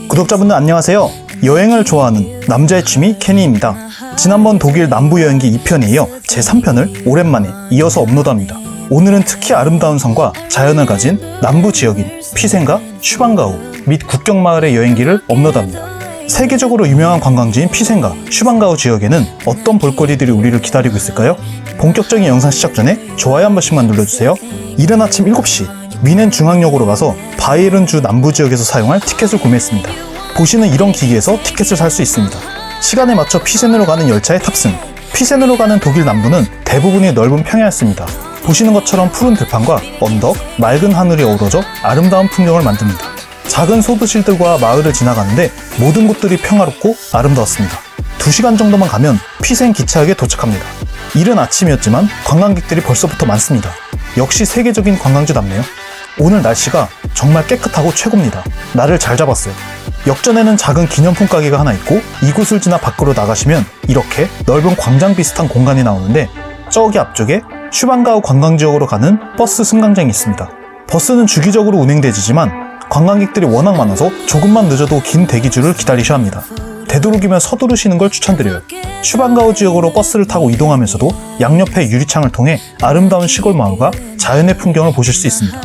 구독자분들 안녕하세요. 여행을 좋아하는 남자의 취미 케니입니다. 지난번 독일 남부 여행기 2편에 이어 제3편을 오랜만에 이어서 업로드합니다. 오늘은 특히 아름다운 성과 자연을 가진 남부 지역인 피센과 슈방가우 및 국경마을의 여행기를 업로드합니다. 세계적으로 유명한 관광지인 피센과 슈방가우 지역에는 어떤 볼거리들이 우리를 기다리고 있을까요? 본격적인 영상 시작 전에 좋아요 한 번씩만 눌러주세요. 이른 아침 7시 미넨 중앙역으로 가서 바이에른주 남부 지역에서 사용할 티켓을 구매했습니다. 보시는 이런 기기에서 티켓을 살 수 있습니다. 시간에 맞춰 피센으로 가는 열차에 탑승. 피센으로 가는 독일 남부는 대부분이 넓은 평야였습니다. 보시는 것처럼 푸른 들판과 언덕, 맑은 하늘이 어우러져 아름다운 풍경을 만듭니다. 작은 소도시들과 마을을 지나가는데 모든 곳들이 평화롭고 아름다웠습니다. 2시간 정도만 가면 피센 기차역에 도착합니다. 이른 아침이었지만 관광객들이 벌써부터 많습니다. 역시 세계적인 관광지답네요. 오늘 날씨가 정말 깨끗하고 최고입니다. 날을 잘 잡았어요. 역전에는 작은 기념품 가게가 하나 있고 이곳을 지나 밖으로 나가시면 이렇게 넓은 광장 비슷한 공간이 나오는데 저기 앞쪽에 슈방가우 관광지역으로 가는 버스 승강장이 있습니다. 버스는 주기적으로 운행되지만 관광객들이 워낙 많아서 조금만 늦어도 긴 대기줄을 기다리셔야 합니다. 되도록이면 서두르시는 걸 추천드려요. 슈방가우 지역으로 버스를 타고 이동하면서도 양옆의 유리창을 통해 아름다운 시골 마을과 자연의 풍경을 보실 수 있습니다.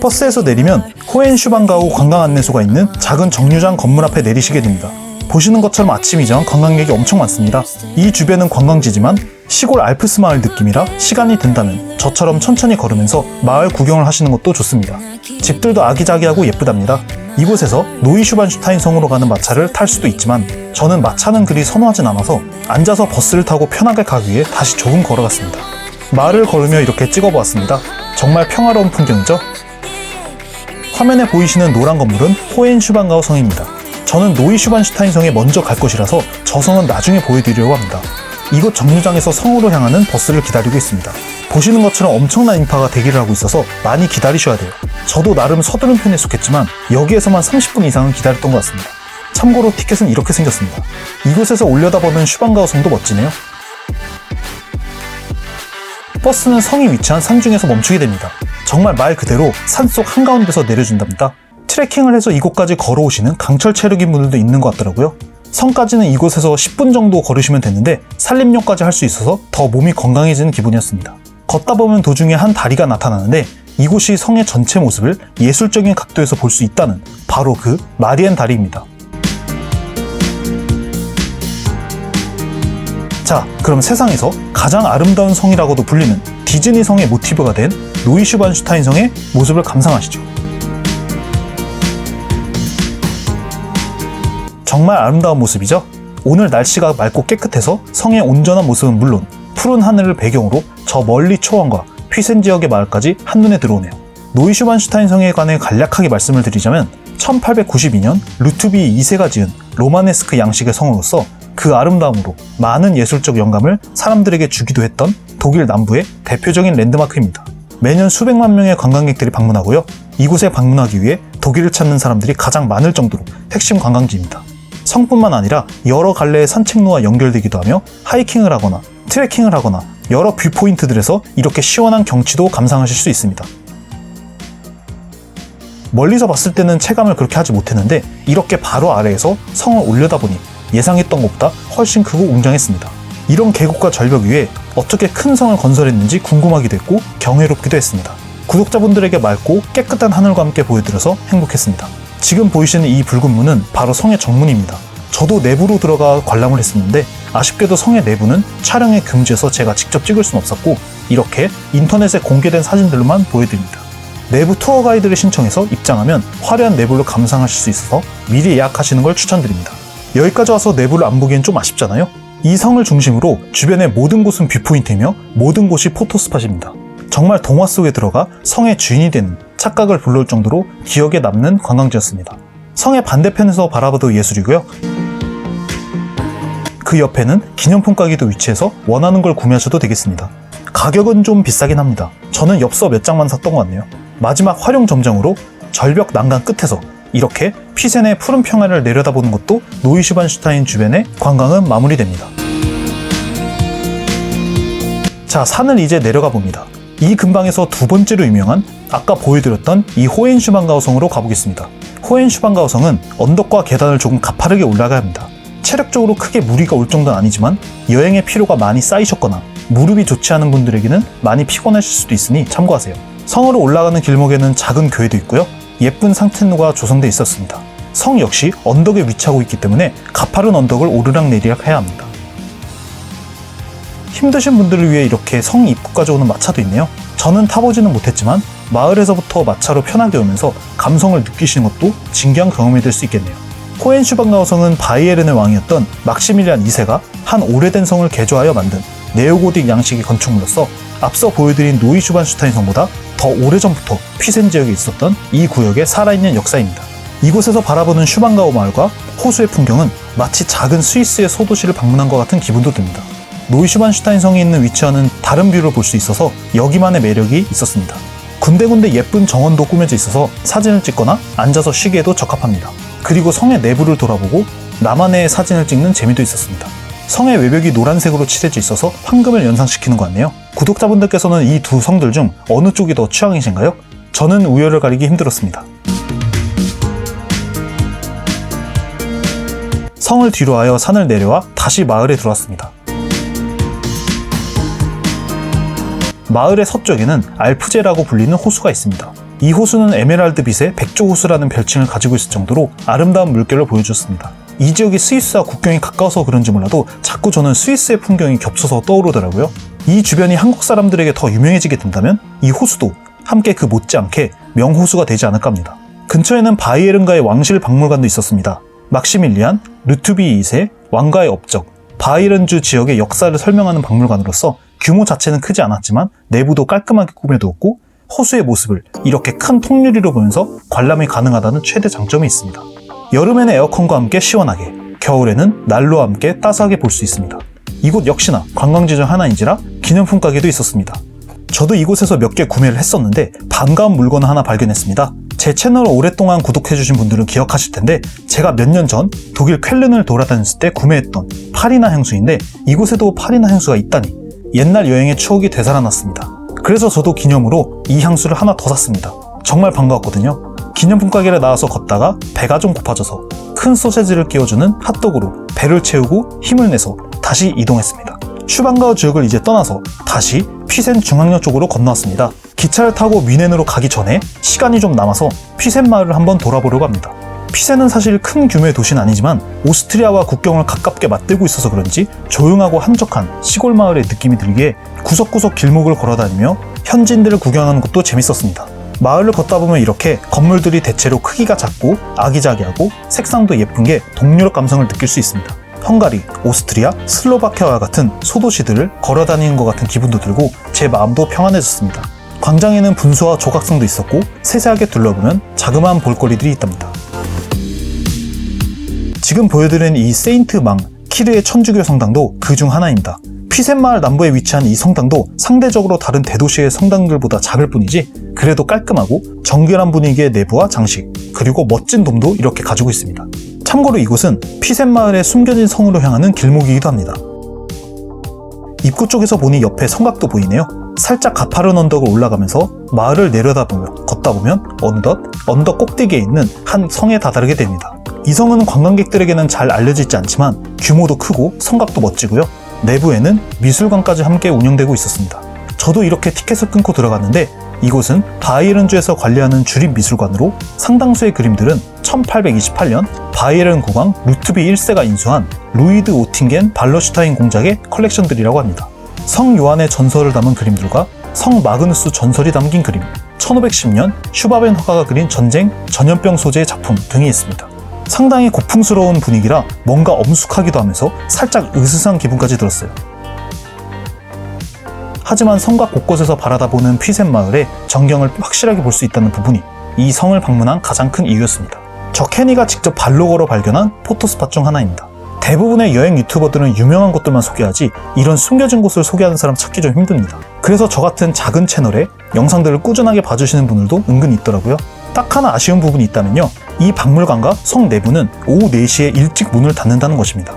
버스에서 내리면 호헨슈방가우 관광 안내소가 있는 작은 정류장 건물 앞에 내리시게 됩니다. 보시는 것처럼 아침이지만 관광객이 엄청 많습니다. 이 주변은 관광지지만 시골 알프스 마을 느낌이라 시간이 된다면 저처럼 천천히 걸으면서 마을 구경을 하시는 것도 좋습니다. 집들도 아기자기하고 예쁘답니다. 이곳에서 노이슈반슈타인 성으로 가는 마차를 탈 수도 있지만 저는 마차는 그리 선호하진 않아서 앉아서 버스를 타고 편하게 가기 위해 다시 조금 걸어갔습니다. 마을을 걸으며 이렇게 찍어보았습니다. 정말 평화로운 풍경이죠? 화면에 보이시는 노란 건물은 호헨슈방가우 성입니다. 저는 노이슈반슈타인 성에 먼저 갈 것이라서 저 성은 나중에 보여드리려고 합니다. 이곳 정류장에서 성으로 향하는 버스를 기다리고 있습니다. 보시는 것처럼 엄청난 인파가 대기를 하고 있어서 많이 기다리셔야 돼요. 저도 나름 서두른 편에 속했지만 여기에서만 30분 이상은 기다렸던 것 같습니다. 참고로 티켓은 이렇게 생겼습니다. 이곳에서 올려다보는 슈방가우 성도 멋지네요. 버스는 성이 위치한 산중에서 멈추게 됩니다. 정말 말 그대로 산속 한가운데서 내려준답니다. 트레킹을 해서 이곳까지 걸어오시는 강철 체력인 분들도 있는 것 같더라고요. 성까지는 이곳에서 10분 정도 걸으시면 되는데 산림욕까지 할 수 있어서 더 몸이 건강해지는 기분이었습니다. 걷다 보면 도중에 한 다리가 나타나는데 이곳이 성의 전체 모습을 예술적인 각도에서 볼 수 있다는 바로 그 마리엔 다리입니다. 자, 그럼 세상에서 가장 아름다운 성이라고도 불리는 디즈니 성의 모티브가 된 노이슈반슈타인 성의 모습을 감상하시죠. 정말 아름다운 모습이죠? 오늘 날씨가 맑고 깨끗해서 성의 온전한 모습은 물론 푸른 하늘을 배경으로 저 멀리 초원과 피센 지역의 마을까지 한눈에 들어오네요. 노이슈반슈타인 성에 관해 간략하게 말씀을 드리자면 1892년 루트비 2세가 지은 로마네스크 양식의 성으로서 그 아름다움으로 많은 예술적 영감을 사람들에게 주기도 했던 독일 남부의 대표적인 랜드마크입니다. 매년 수백만 명의 관광객들이 방문하고요. 이곳에 방문하기 위해 독일을 찾는 사람들이 가장 많을 정도로 핵심 관광지입니다. 성뿐만 아니라 여러 갈래의 산책로와 연결되기도 하며 하이킹을 하거나 트레킹을 하거나 여러 뷰포인트들에서 이렇게 시원한 경치도 감상하실 수 있습니다. 멀리서 봤을 때는 체감을 그렇게 하지 못했는데 이렇게 바로 아래에서 성을 올려다보니 예상했던 것보다 훨씬 크고 웅장했습니다. 이런 계곡과 절벽 위에 어떻게 큰 성을 건설했는지 궁금하기도 했고 경이롭기도 했습니다. 구독자분들에게 맑고 깨끗한 하늘과 함께 보여드려서 행복했습니다. 지금 보이시는 이 붉은 문은 바로 성의 정문입니다. 저도 내부로 들어가 관람을 했었는데 아쉽게도 성의 내부는 촬영에 금지해서 제가 직접 찍을 수는 없었고 이렇게 인터넷에 공개된 사진들로만 보여드립니다. 내부 투어 가이드를 신청해서 입장하면 화려한 내부를 감상하실 수 있어서 미리 예약하시는 걸 추천드립니다. 여기까지 와서 내부를 안 보기엔 좀 아쉽잖아요? 이 성을 중심으로 주변의 모든 곳은 뷰포인트이며 모든 곳이 포토스팟입니다. 정말 동화 속에 들어가 성의 주인이 되는 착각을 불러올 정도로 기억에 남는 관광지였습니다. 성의 반대편에서 바라봐도 예술이고요. 그 옆에는 기념품 가게도 위치해서 원하는 걸 구매하셔도 되겠습니다. 가격은 좀 비싸긴 합니다. 저는 엽서 몇 장만 샀던 것 같네요. 마지막 활용 점정으로 절벽 난간 끝에서 이렇게 피센의 푸른 평야를 내려다보는 것도 노이슈반슈타인 주변의 관광은 마무리됩니다. 자, 산을 이제 내려가 봅니다. 이 근방에서 두 번째로 유명한 아까 보여드렸던 이 호헨슈방가우 성으로 가보겠습니다. 호헨슈방가오 성은 언덕과 계단을 조금 가파르게 올라가야 합니다. 체력적으로 크게 무리가 올 정도는 아니지만 여행의 피로가 많이 쌓이셨거나 무릎이 좋지 않은 분들에게는 많이 피곤하실 수도 있으니 참고하세요. 성으로 올라가는 길목에는 작은 교회도 있고요. 예쁜 상태누가 조성되어 있었습니다. 성 역시 언덕에 위치하고 있기 때문에 가파른 언덕을 오르락내리락 해야 합니다. 힘드신 분들을 위해 이렇게 성 입구까지 오는 마차도 있네요. 저는 타보지는 못했지만 마을에서부터 마차로 편하게 오면서 감성을 느끼시는 것도 진귀한 경험이 될 수 있겠네요. 호헨슈방가오 성은 바이에른의 왕이었던 막시밀리안 2세가 한 오래된 성을 개조하여 만든 네오고딕 양식의 건축물로서 앞서 보여드린 노이슈반슈타인 성보다 더 오래전부터 피센 지역에 있었던 이 구역의 살아있는 역사입니다. 이곳에서 바라보는 슈방가오 마을과 호수의 풍경은 마치 작은 스위스의 소도시를 방문한 것 같은 기분도 듭니다. 노이슈반슈타인 성이 있는 위치와는 다른 뷰를 볼 수 있어서 여기만의 매력이 있었습니다. 군데군데 예쁜 정원도 꾸며져 있어서 사진을 찍거나 앉아서 쉬기에도 적합합니다. 그리고 성의 내부를 돌아보고 나만의 사진을 찍는 재미도 있었습니다. 성의 외벽이 노란색으로 칠해져 있어서 황금을 연상시키는 것 같네요. 구독자분들께서는 이 두 성들 중 어느 쪽이 더 취향이신가요? 저는 우열을 가리기 힘들었습니다. 성을 뒤로하여 산을 내려와 다시 마을에 들어왔습니다. 마을의 서쪽에는 알프제라고 불리는 호수가 있습니다. 이 호수는 에메랄드빛의 백조 호수라는 별칭을 가지고 있을 정도로 아름다운 물결을 보여주었습니다. 이 지역이 스위스와 국경이 가까워서 그런지 몰라도 자꾸 저는 스위스의 풍경이 겹쳐서 떠오르더라고요. 이 주변이 한국 사람들에게 더 유명해지게 된다면 이 호수도 함께 그 못지않게 명호수가 되지 않을까 합니다. 근처에는 바이에른가의 왕실 박물관도 있었습니다. 막시밀리안, 루투비 2세, 왕가의 업적, 바이에른주 지역의 역사를 설명하는 박물관으로서 규모 자체는 크지 않았지만 내부도 깔끔하게 꾸며두었고 호수의 모습을 이렇게 큰 통유리로 보면서 관람이 가능하다는 최대 장점이 있습니다. 여름에는 에어컨과 함께 시원하게, 겨울에는 난로와 함께 따스하게 볼 수 있습니다. 이곳 역시나 관광지 중 하나인지라 기념품 가게도 있었습니다. 저도 이곳에서 몇 개 구매를 했었는데 반가운 물건을 하나 발견했습니다. 제 채널을 오랫동안 구독해주신 분들은 기억하실 텐데 제가 몇 년 전 독일 쾰른을 돌아다녔을 때 구매했던 파리나 향수인데 이곳에도 파리나 향수가 있다니 옛날 여행의 추억이 되살아났습니다. 그래서 저도 기념으로 이 향수를 하나 더 샀습니다. 정말 반가웠거든요. 기념품 가게를 나와서 걷다가 배가 좀 고파져서 큰 소세지를 끼워주는 핫도그로 배를 채우고 힘을 내서 다시 이동했습니다. 슈방가오 지역을 이제 떠나서 다시 피센 중앙역 쪽으로 건너왔습니다. 기차를 타고 뮌헨으로 가기 전에 시간이 좀 남아서 피센 마을을 한번 돌아보려고 합니다. 피센은 사실 큰 규모의 도시는 아니지만 오스트리아와 국경을 가깝게 맞대고 있어서 그런지 조용하고 한적한 시골 마을의 느낌이 들기에 구석구석 길목을 걸어다니며 현지인들을 구경하는 것도 재밌었습니다. 마을을 걷다 보면 이렇게 건물들이 대체로 크기가 작고 아기자기하고 색상도 예쁜 게 동유럽 감성을 느낄 수 있습니다. 헝가리, 오스트리아, 슬로바키아와 같은 소도시들을 걸어다니는 것 같은 기분도 들고 제 마음도 평안해졌습니다. 광장에는 분수와 조각상도 있었고 세세하게 둘러보면 자그마한 볼거리들이 있답니다. 지금 보여드린 이 세인트 망, 키르의 천주교 성당도 그 중 하나입니다. 피센 마을 남부에 위치한 이 성당도 상대적으로 다른 대도시의 성당들보다 작을 뿐이지 그래도 깔끔하고 정결한 분위기의 내부와 장식, 그리고 멋진 돔도 이렇게 가지고 있습니다. 참고로 이곳은 피센 마을의 숨겨진 성으로 향하는 길목이기도 합니다. 입구 쪽에서 보니 옆에 성곽도 보이네요. 살짝 가파른 언덕을 올라가면서 마을을 내려다보며 걷다 보면 어느덧 언덕 꼭대기에 있는 한 성에 다다르게 됩니다. 이 성은 관광객들에게는 잘 알려져 있지 않지만 규모도 크고 성곽도 멋지고요. 내부에는 미술관까지 함께 운영되고 있었습니다. 저도 이렇게 티켓을 끊고 들어갔는데 이곳은 바이에른주에서 관리하는 주립미술관으로 상당수의 그림들은 1828년 바이에른 국왕 루트비 1세가 인수한 루이드 오팅겐 발러슈타인 공작의 컬렉션들이라고 합니다. 성 요한의 전설을 담은 그림들과 성 마그누스 전설이 담긴 그림, 1510년 슈바벤 화가가 그린 전쟁, 전염병 소재의 작품 등이 있습니다. 상당히 고풍스러운 분위기라 뭔가 엄숙하기도 하면서 살짝 으스스한 기분까지 들었어요. 하지만 성곽 곳곳에서 바라다보는 피센 마을의 전경을 확실하게 볼 수 있다는 부분이 이 성을 방문한 가장 큰 이유였습니다. 저 케니가 직접 발로 걸어 발견한 포토스팟 중 하나입니다. 대부분의 여행 유튜버들은 유명한 곳들만 소개하지 이런 숨겨진 곳을 소개하는 사람 찾기 좀 힘듭니다. 그래서 저 같은 작은 채널에 영상들을 꾸준하게 봐주시는 분들도 은근히 있더라고요. 딱 하나 아쉬운 부분이 있다면요, 이 박물관과 성 내부는 오후 4시에 일찍 문을 닫는다는 것입니다.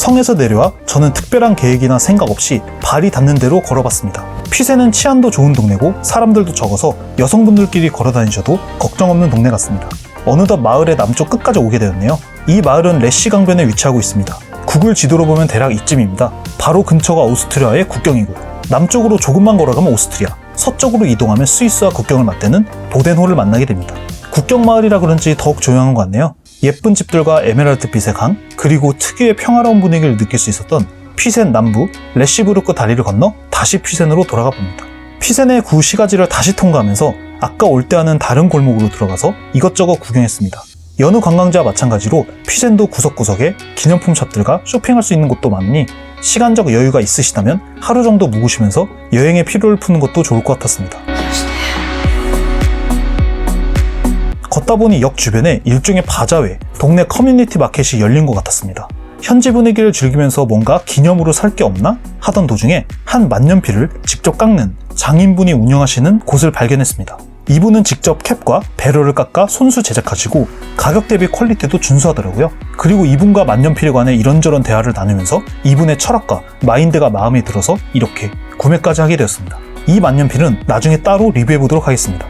성에서 내려와 저는 특별한 계획이나 생각 없이 발이 닿는 대로 걸어봤습니다. 피센은 치안도 좋은 동네고 사람들도 적어서 여성분들끼리 걸어다니셔도 걱정 없는 동네 같습니다. 어느덧 마을의 남쪽 끝까지 오게 되었네요. 이 마을은 래시 강변에 위치하고 있습니다. 구글 지도로 보면 대략 이쯤입니다. 바로 근처가 오스트리아의 국경이고 남쪽으로 조금만 걸어가면 오스트리아, 서쪽으로 이동하면 스위스와 국경을 맞대는 보덴호를 만나게 됩니다. 국경 마을이라 그런지 더욱 조용한 것 같네요. 예쁜 집들과 에메랄드빛의 강, 그리고 특유의 평화로운 분위기를 느낄 수 있었던 피센 남부 레시부르크 다리를 건너 다시 피센으로 돌아가 봅니다. 피센의 구 시가지를 다시 통과하면서 아까 올 때와는 다른 골목으로 들어가서 이것저것 구경했습니다. 여느 관광지와 마찬가지로 피센도 구석구석에 기념품 샵들과 쇼핑할 수 있는 곳도 많으니 시간적 여유가 있으시다면 하루 정도 묵으시면서 여행의 피로를 푸는 것도 좋을 것 같았습니다. 걷다 보니 역 주변에 일종의 바자회, 동네 커뮤니티 마켓이 열린 것 같았습니다. 현지 분위기를 즐기면서 뭔가 기념으로 살 게 없나 하던 도중에 한 만년필을 직접 깎는 장인분이 운영하시는 곳을 발견했습니다. 이분은 직접 캡과 배럴을 깎아 손수 제작하시고 가격 대비 퀄리티도 준수하더라고요. 그리고 이분과 만년필에 관해 이런저런 대화를 나누면서 이분의 철학과 마인드가 마음에 들어서 이렇게 구매까지 하게 되었습니다. 이 만년필은 나중에 따로 리뷰해보도록 하겠습니다.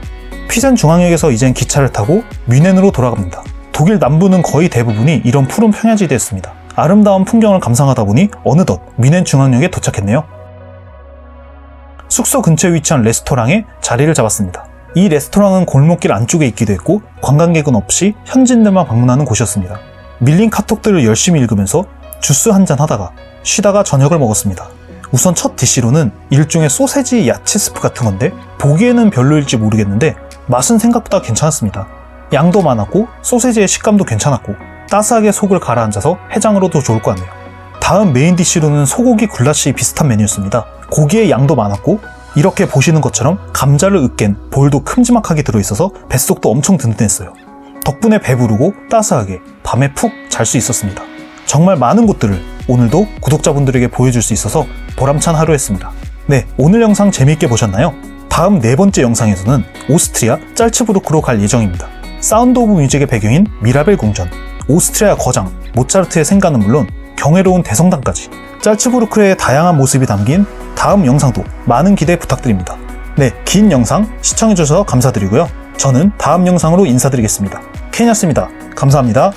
피센 중앙역에서 이젠 기차를 타고 뮌헨으로 돌아갑니다. 독일 남부는 거의 대부분이 이런 푸른 평야지대였습니다. 아름다운 풍경을 감상하다 보니 어느덧 뮌헨 중앙역에 도착했네요. 숙소 근처에 위치한 레스토랑에 자리를 잡았습니다. 이 레스토랑은 골목길 안쪽에 있기도 했고 관광객은 없이 현지인들만 방문하는 곳이었습니다. 밀린 카톡들을 열심히 읽으면서 주스 한잔 하다가 쉬다가 저녁을 먹었습니다. 우선 첫 디시로는 일종의 소세지 야채 스프 같은 건데 보기에는 별로일지 모르겠는데 맛은 생각보다 괜찮았습니다. 양도 많았고 소세지의 식감도 괜찮았고 따스하게 속을 가라앉아서 해장으로도 좋을 것 같네요. 다음 메인 디시로는 소고기 굴라시 비슷한 메뉴였습니다. 고기의 양도 많았고 이렇게 보시는 것처럼 감자를 으깬 볼도 큼지막하게 들어있어서 뱃속도 엄청 든든했어요. 덕분에 배부르고 따스하게 밤에 푹 잘 수 있었습니다. 정말 많은 곳들을 오늘도 구독자분들에게 보여줄 수 있어서 보람찬 하루였습니다. 네, 오늘 영상 재미있게 보셨나요? 다음 네 번째 영상에서는 오스트리아 짤츠부르크로 갈 예정입니다. 사운드 오브 뮤직의 배경인 미라벨 궁전, 오스트리아 거장 모차르트의 생가는 물론 경이로운 대성당까지 짤츠부르크의 다양한 모습이 담긴 다음 영상도 많은 기대 부탁드립니다. 네, 긴 영상 시청해주셔서 감사드리고요. 저는 다음 영상으로 인사드리겠습니다. 켄이었습니다. 감사합니다.